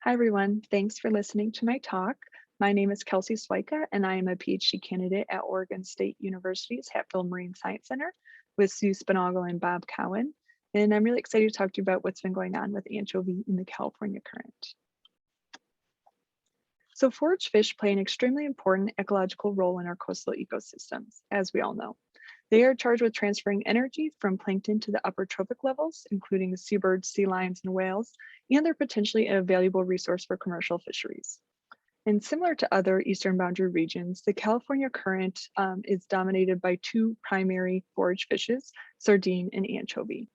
Hi, everyone. Thanks for listening to my talk. My name is Kelsey Swyka, and I am a PhD candidate at Oregon State University's Hatfield Marine Science Center with Sue Spinagle and Bob Cowan. And I'm really excited to talk to you about what's been going on with anchovy in the California current. So forage fish play an extremely important ecological role in our coastal ecosystems, as we all know. They are charged with transferring energy from plankton to the upper trophic levels, including the seabirds, sea lions, and whales, and they're potentially a valuable resource for commercial fisheries. And similar to other eastern boundary regions, the California current is dominated by two primary forage fishes, sardine and anchovy.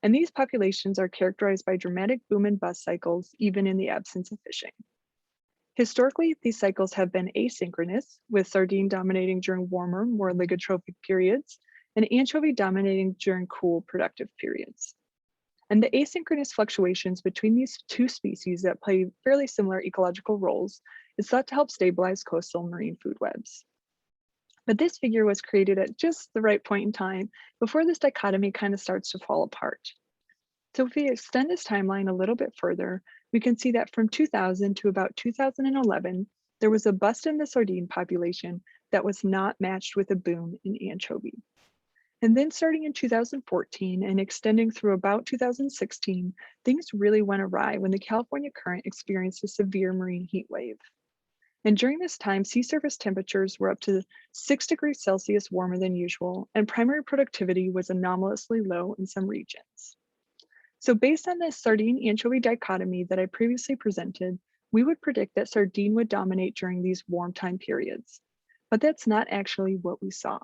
And these populations are characterized by dramatic boom and bust cycles, even in the absence of fishing. Historically, these cycles have been asynchronous, with sardine dominating during warmer, more ligotrophic periods, and anchovy dominating during cool, productive periods. And the asynchronous fluctuations between these two species that play fairly similar ecological roles is thought to help stabilize coastal marine food webs. But this figure was created at just the right point in time before this dichotomy kind of starts to fall apart. So if we extend this timeline a little bit further, we can see that from 2000 to about 2011, there was a bust in the sardine population that was not matched with a boom in anchovy. And then starting in 2014 and extending through about 2016, things really went awry when the California current experienced a severe marine heat wave. And during this time, sea surface temperatures were up to 6 degrees Celsius warmer than usual, and primary productivity was anomalously low in some regions. So based on this sardine-anchovy dichotomy that I previously presented, we would predict that sardine would dominate during these warm time periods, but that's not actually what we saw.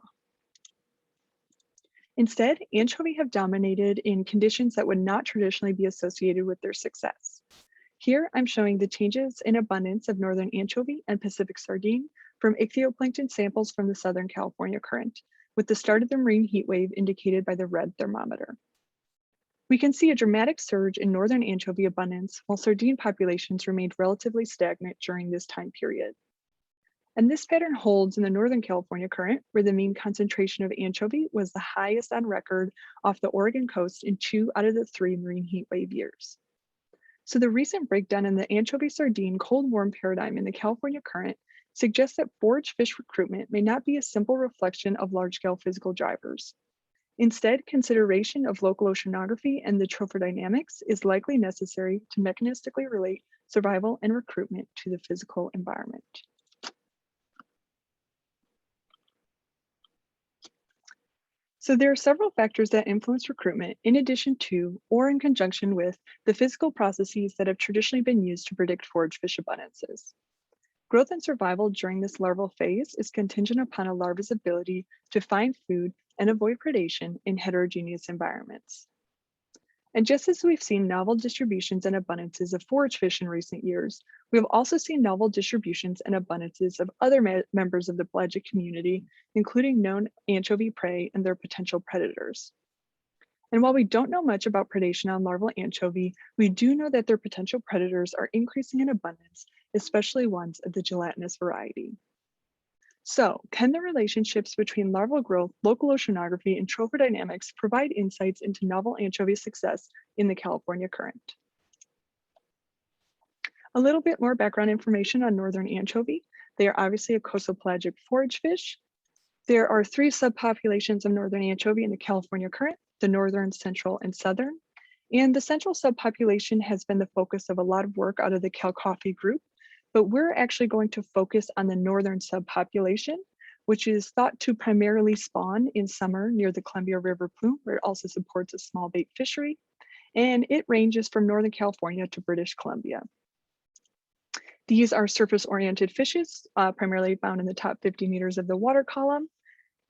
Instead, anchovy have dominated in conditions that would not traditionally be associated with their success. Here, I'm showing the changes in abundance of northern anchovy and Pacific sardine from ichthyoplankton samples from the Southern California current, with the start of the marine heat wave indicated by the red thermometer. We can see a dramatic surge in northern anchovy abundance while sardine populations remained relatively stagnant during this time period. And this pattern holds in the Northern California current, where the mean concentration of anchovy was the highest on record off the Oregon coast in 2 out of the 3 marine heat wave years. So the recent breakdown in the anchovy sardine cold warm paradigm in the California current suggests that forage fish recruitment may not be a simple reflection of large-scale physical drivers. Instead, consideration of local oceanography and the trophodynamics is likely necessary to mechanistically relate survival and recruitment to the physical environment. So there are several factors that influence recruitment in addition to or in conjunction with the physical processes that have traditionally been used to predict forage fish abundances. Growth and survival during this larval phase is contingent upon a larva's ability to find food and avoid predation in heterogeneous environments. And just as we've seen novel distributions and abundances of forage fish in recent years, we have also seen novel distributions and abundances of other members of the pelagic community, including known anchovy prey and their potential predators. And while we don't know much about predation on larval anchovy, we do know that their potential predators are increasing in abundance, especially ones of the gelatinous variety. So, can the relationships between larval growth, local oceanography, and trophodynamics provide insights into novel anchovy success in the California current? A little bit more background information on northern anchovy. They are obviously a coastal pelagic forage fish. There are 3 subpopulations of northern anchovy in the California current: the northern, central, and southern. And the central subpopulation has been the focus of a lot of work out of the Cal Coffey group, but we're actually going to focus on the northern subpopulation, which is thought to primarily spawn in summer near the Columbia River plume, where it also supports a small bait fishery. And it ranges from Northern California to British Columbia. These are surface-oriented fishes, primarily found in the top 50 meters of the water column.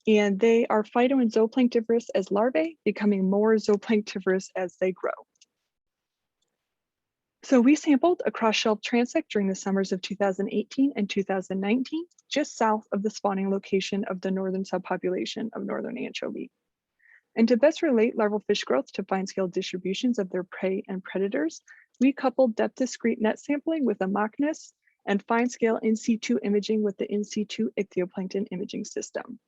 And they are phyto and zooplanktivorous as larvae, becoming more zooplanktivorous as they grow. So we sampled a cross-shelf transect during the summers of 2018 and 2019, just south of the spawning location of the northern subpopulation of northern anchovy. And to best relate larval fish growth to fine-scale distributions of their prey and predators, we coupled depth-discrete net sampling with a MOCNIS and fine-scale in situ imaging with the in situ ichthyoplankton imaging system.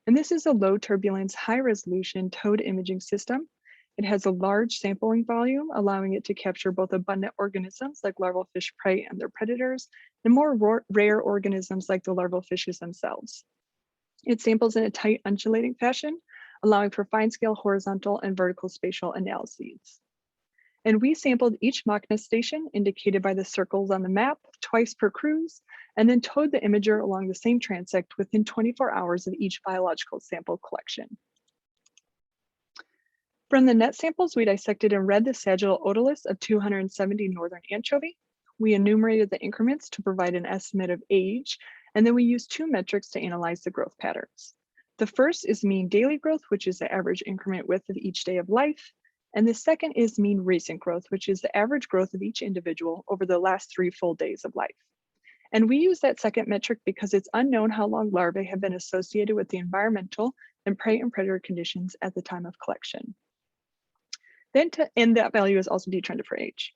And this is a low turbulence, high resolution towed imaging system. It has a large sampling volume, allowing it to capture both abundant organisms like larval fish prey and their predators, and more rare organisms like the larval fishes themselves. It samples in a tight undulating fashion, allowing for fine-scale horizontal and vertical spatial analyses. And we sampled each mock nest station, indicated by the circles on the map, twice per cruise, and then towed the imager along the same transect within 24 hours of each biological sample collection. From the net samples, we dissected and read the sagittal otoliths of 270 northern anchovy. We enumerated the increments to provide an estimate of age, and then we used two metrics to analyze the growth patterns. The first is mean daily growth, which is the average increment width of each day of life. And the second is mean recent growth, which is the average growth of each individual over the last 3 full days of life. And we use that second metric because it's unknown how long larvae have been associated with the environmental and prey and predator conditions at the time of collection. And that value is also detrended for age.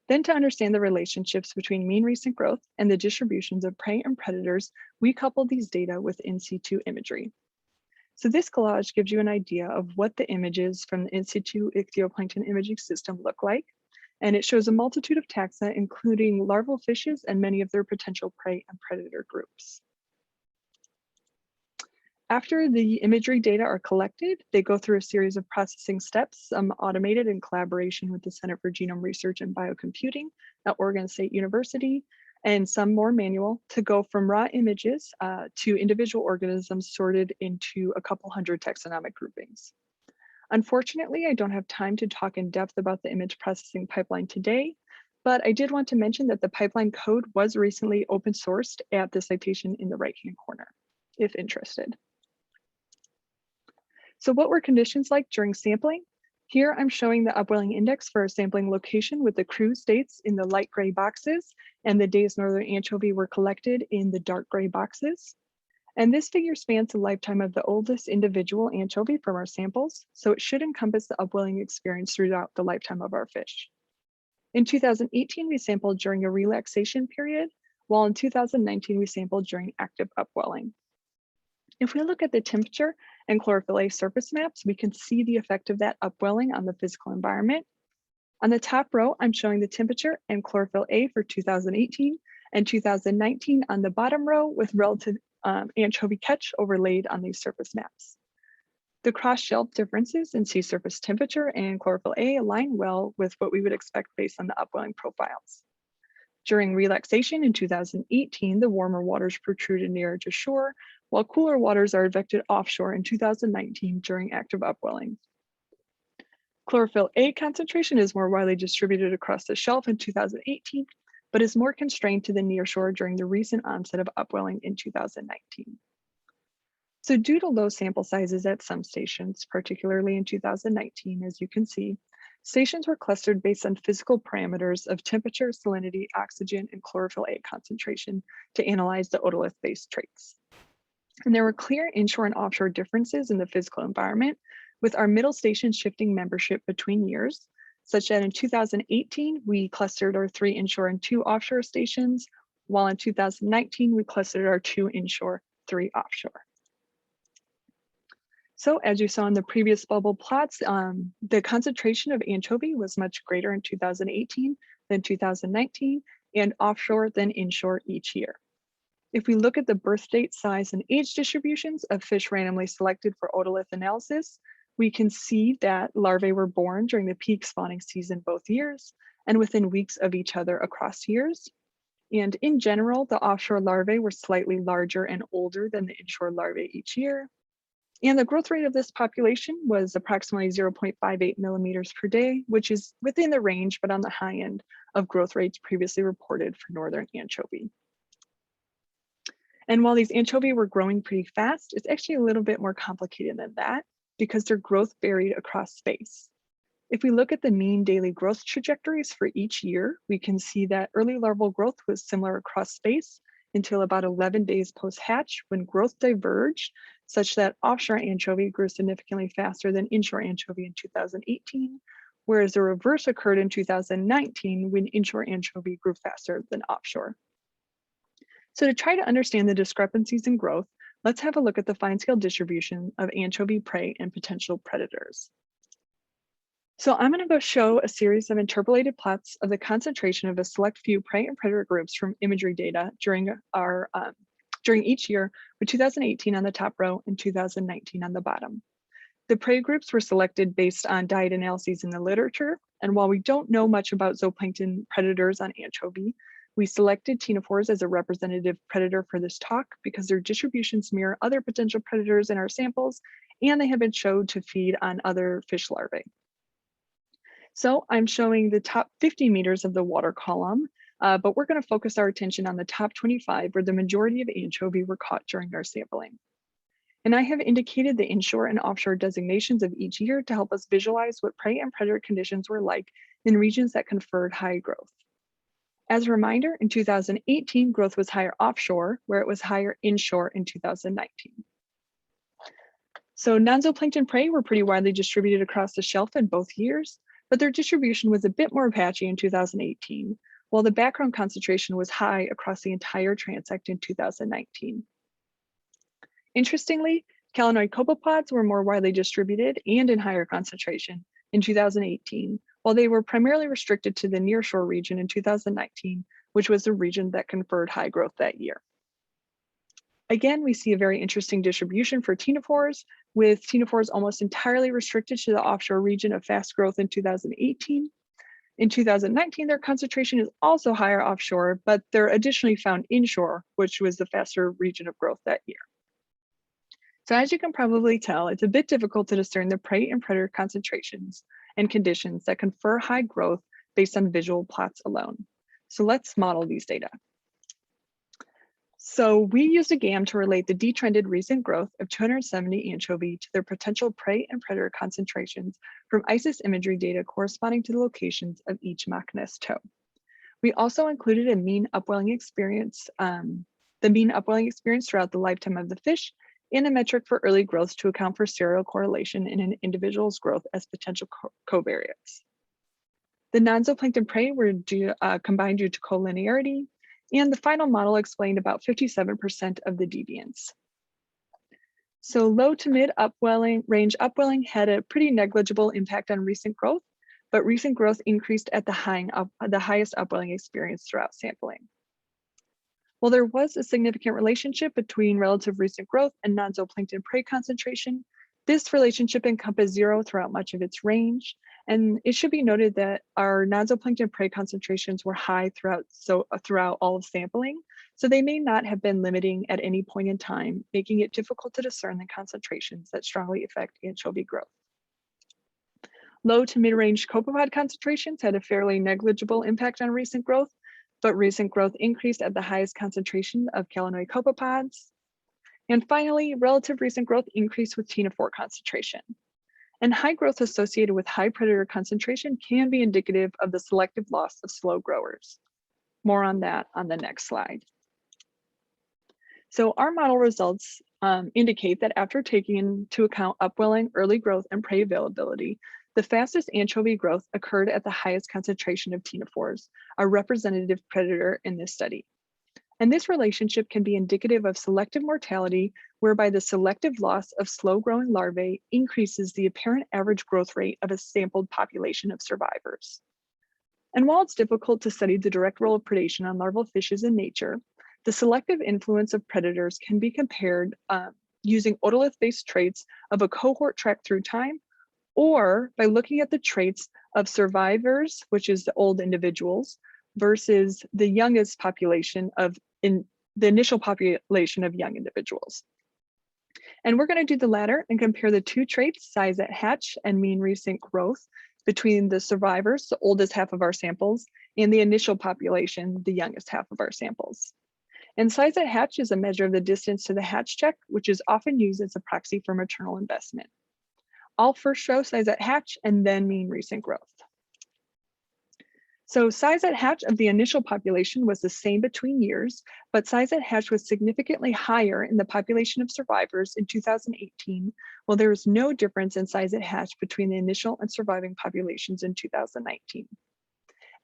Then to understand the relationships between mean recent growth and the distributions of prey and predators, we coupled these data with in situ imagery. So this collage gives you an idea of what the images from the in situ ichthyoplankton imaging system look like. And it shows a multitude of taxa, including larval fishes and many of their potential prey and predator groups. After the imagery data are collected, they go through a series of processing steps, some automated in collaboration with the Center for Genome Research and Biocomputing at Oregon State University, and some more manual to go from raw images to individual organisms sorted into a couple hundred taxonomic groupings. Unfortunately, I don't have time to talk in depth about the image processing pipeline today, but I did want to mention that the pipeline code was recently open sourced at the citation in the right-hand corner, if interested. So what were conditions like during sampling? Here I'm showing the upwelling index for a sampling location with the cruise dates in the light gray boxes and the days northern anchovy were collected in the dark gray boxes. And this figure spans the lifetime of the oldest individual anchovy from our samples, so it should encompass the upwelling experience throughout the lifetime of our fish. In 2018, we sampled during a relaxation period, while in 2019, we sampled during active upwelling. If we look at the temperature and chlorophyll A surface maps, we can see the effect of that upwelling on the physical environment. On the top row, I'm showing the temperature and chlorophyll A for 2018 and 2019 on the bottom row with relative anchovy catch overlaid on these surface maps. The cross-shelf differences in sea surface temperature and chlorophyll A align well with what we would expect based on the upwelling profiles. During relaxation in 2018, the warmer waters protruded nearer to shore, while cooler waters are advected offshore in 2019 during active upwelling. Chlorophyll A concentration is more widely distributed across the shelf in 2018, but is more constrained to the nearshore during the recent onset of upwelling in 2019. So due to low sample sizes at some stations, particularly in 2019, as you can see, stations were clustered based on physical parameters of temperature, salinity, oxygen, and chlorophyll A concentration to analyze the otolith-based traits. And there were clear inshore and offshore differences in the physical environment, with our middle station shifting membership between years, such that in 2018, we clustered our 3 inshore and 2 offshore stations, while in 2019, we clustered our 2 inshore, 3 offshore. So as you saw in the previous bubble plots, the concentration of anchovy was much greater in 2018 than 2019, and offshore than inshore each year. If we look at the birth date, size, and age distributions of fish randomly selected for otolith analysis, we can see that larvae were born during the peak spawning season both years and within weeks of each other across years. And in general, the offshore larvae were slightly larger and older than the inshore larvae each year. And the growth rate of this population was approximately 0.58 millimeters per day, which is within the range, but on the high end of growth rates previously reported for northern anchovy. And while these anchovy were growing pretty fast, it's actually a little bit more complicated than that because their growth varied across space. If we look at the mean daily growth trajectories for each year, we can see that early larval growth was similar across space until about 11 days post-hatch when growth diverged, such that offshore anchovy grew significantly faster than inshore anchovy in 2018, whereas the reverse occurred in 2019 when inshore anchovy grew faster than offshore. So to try to understand the discrepancies in growth, let's have a look at the fine-scale distribution of anchovy prey and potential predators. So I'm going to go show a series of interpolated plots of the concentration of a select few prey and predator groups from imagery data during each year, with 2018 on the top row and 2019 on the bottom. The prey groups were selected based on diet analyses in the literature, and while we don't know much about zooplankton predators on anchovy, we selected ctenophores as a representative predator for this talk because their distributions mirror other potential predators in our samples, and they have been shown to feed on other fish larvae. So I'm showing the top 50 meters of the water column, but we're going to focus our attention on the top 25, where the majority of anchovy were caught during our sampling. And I have indicated the inshore and offshore designations of each year to help us visualize what prey and predator conditions were like in regions that conferred high growth. As a reminder, in 2018, growth was higher offshore, where it was higher inshore in 2019. So non-zooplankton prey were pretty widely distributed across the shelf in both years, but their distribution was a bit more patchy in 2018, while the background concentration was high across the entire transect in 2019. Interestingly, calanoid copepods were more widely distributed and in higher concentration in 2018, while they were primarily restricted to the nearshore region in 2019, which was the region that conferred high growth that year. Again, we see a very interesting distribution for ctenophores, with ctenophores almost entirely restricted to the offshore region of fast growth in 2018. In 2019, their concentration is also higher offshore, but they're additionally found inshore, which was the faster region of growth that year. So as you can probably tell, it's a bit difficult to discern the prey and predator concentrations and conditions that confer high growth based on visual plots alone. So let's model these data. So we used a GAM to relate the detrended recent growth of 270 anchovy to their potential prey and predator concentrations from ICES imagery data corresponding to the locations of each Mach Ness tow. We also included a mean upwelling experience, the mean upwelling experience throughout the lifetime of the fish, and a metric for early growth to account for serial correlation in an individual's growth as potential covariates. The non-zooplankton prey were combined due to collinearity, and the final model explained about 57% of the deviance. So low to mid upwelling, range upwelling had a pretty negligible impact on recent growth, but recent growth increased at the highest upwelling experience throughout sampling. While there was a significant relationship between relative recent growth and non-zooplankton prey concentration, this relationship encompassed zero throughout much of its range. And it should be noted that our non-zooplankton prey concentrations were high throughout all of sampling, so they may not have been limiting at any point in time, making it difficult to discern the concentrations that strongly affect anchovy growth. Low to mid-range copepod concentrations had a fairly negligible impact on recent growth, but recent growth increased at the highest concentration of calanoid copepods. And finally, relative recent growth increased with ctenophore concentration. And high growth associated with high predator concentration can be indicative of the selective loss of slow growers. More on that on the next slide. So our model results indicate that after taking into account upwelling, early growth, and prey availability, the fastest anchovy growth occurred at the highest concentration of ctenophores, a representative predator in this study. And this relationship can be indicative of selective mortality, whereby the selective loss of slow-growing larvae increases the apparent average growth rate of a sampled population of survivors. And while it's difficult to study the direct role of predation on larval fishes in nature, the selective influence of predators can be compared using otolith-based traits of a cohort tracked through time, or by looking at the traits of survivors, which is the old individuals, versus the youngest population in the initial population of young individuals. And we're going to do the latter and compare the two traits, size at hatch and mean recent growth, between the survivors, the oldest half of our samples, and the initial population, the youngest half of our samples. And size at hatch is a measure of the distance to the hatch check, which is often used as a proxy for maternal investment. I'll first show size at hatch and then mean recent growth. So size at hatch of the initial population was the same between years, but size at hatch was significantly higher in the population of survivors in 2018, while there was no difference in size at hatch between the initial and surviving populations in 2019.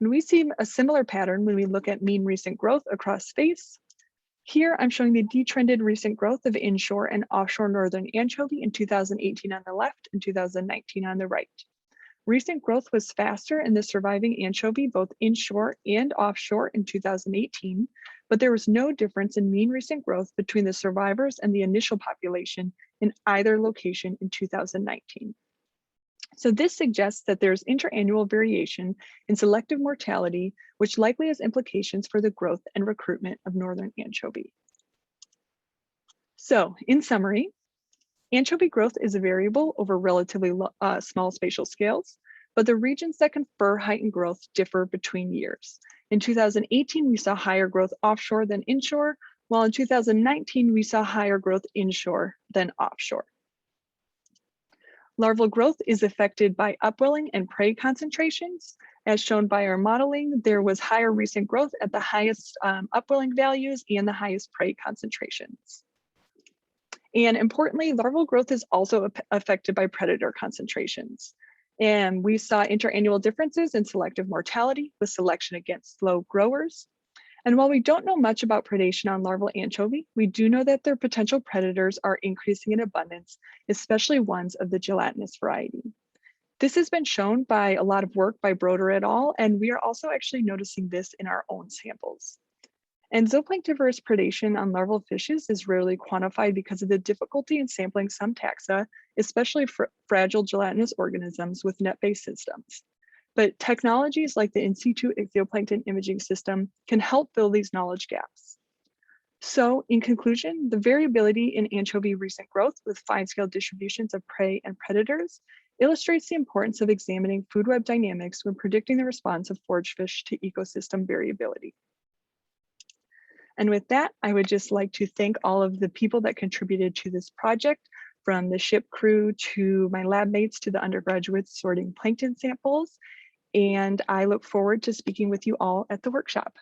And we see a similar pattern when we look at mean recent growth across space. Here, I'm showing the detrended recent growth of inshore and offshore northern anchovy in 2018 on the left and 2019 on the right. Recent growth was faster in the surviving anchovy, both inshore and offshore in 2018, but there was no difference in mean recent growth between the survivors and the initial population in either location in 2019. So this suggests that there's interannual variation in selective mortality, which likely has implications for the growth and recruitment of northern anchovy. So in summary, anchovy growth is variable over relatively small spatial scales, but the regions that confer heightened growth differ between years. In 2018, we saw higher growth offshore than inshore, while in 2019, we saw higher growth inshore than offshore. Larval growth is affected by upwelling and prey concentrations. As shown by our modeling, there was higher recent growth at the highest upwelling values and the highest prey concentrations. And importantly, larval growth is also affected by predator concentrations. And we saw interannual differences in selective mortality with selection against slow growers. And while we don't know much about predation on larval anchovy, we do know that their potential predators are increasing in abundance, especially ones of the gelatinous variety. This has been shown by a lot of work by Broder et al., and we are also actually noticing this in our own samples. And zooplanktivorous predation on larval fishes is rarely quantified because of the difficulty in sampling some taxa, especially for fragile gelatinous organisms with net-based systems. But technologies like the in situ ichthyoplankton imaging system can help fill these knowledge gaps. So in conclusion, the variability in anchovy recent growth with fine-scale distributions of prey and predators illustrates the importance of examining food web dynamics when predicting the response of forage fish to ecosystem variability. And with that, I would just like to thank all of the people that contributed to this project, from the ship crew to my lab mates to the undergraduates sorting plankton samples. And I look forward to speaking with you all at the workshop.